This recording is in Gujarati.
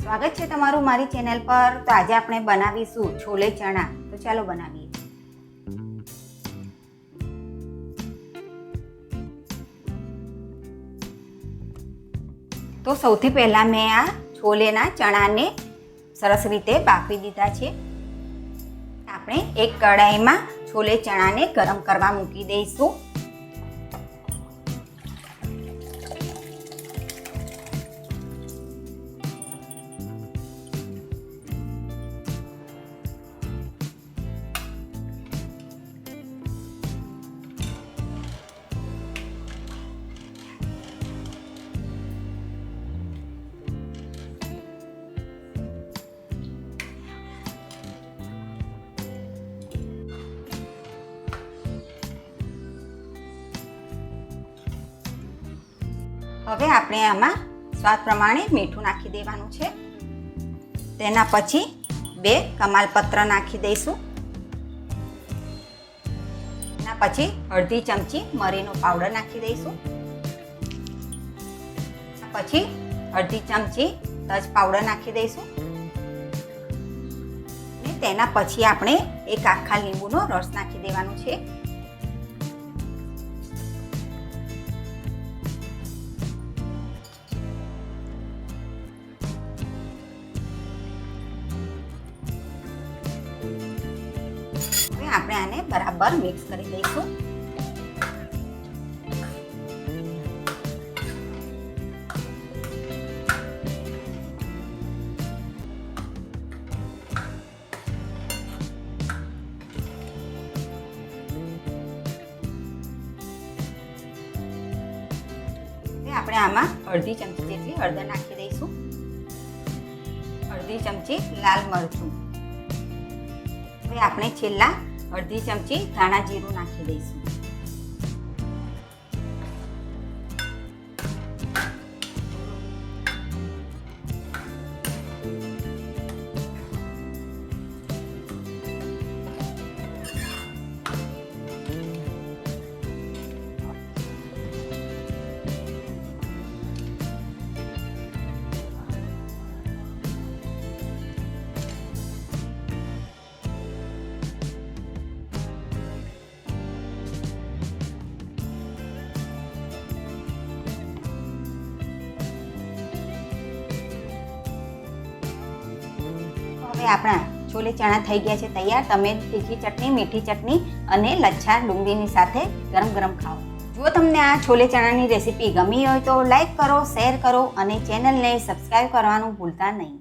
સ્વાગત છે તમારું મારી ચેનલ પર। તો આજે આપણે બનાવીશું છોલે ચણા। તો ચાલો બનાવીએ। તો સૌથી પહેલા મેં આ છોલેના ચણાને સરસ રીતે બાફી દીધા છે। આપણે એક કઢાઈમાં છોલે ચણાને ગરમ કરવા મૂકી દઈશું। હવે આપણે આમાં સ્વાદ પ્રમાણે મીઠું નાખી દેવાનું છે। તેના પછી 2 કમાલપત્ર નાખી દઈશું। એના પછી અડધી ચમચી મરીનો પાવડર નાખી દઈશું। પછી અડધી ચમચી તજ પાવડર નાખી દઈશું। અને તેના પછી આપણે એક આખા લીંબુનો રસ નાખી દેવાનો છે। આપણે આને બરાબર મિક્સ કરી દઈશું। આપણે આમાં અડધી ચમચી જેટલી હળદર નાખી દઈશું। અડધી ચમચી લાલ મરચું। હવે આપણે છેલ્લા અડધી ચમચી ધાણા જીરું નાખી દઈશું। હવે આપણા છોલે ચણા થઈ ગયા છે તૈયાર। તમે તીખી ચટણી, મીઠી ચટણી અને લચ્છા ડુંગળીની સાથે ગરમ ગરમ ખાઓ। જો તમને આ છોલે ચણાની રેસીપી ગમી હોય તો લાઈક કરો, શેર કરો અને ચેનલને સબસ્ક્રાઈબ કરવાનું ભૂલતા નહીં।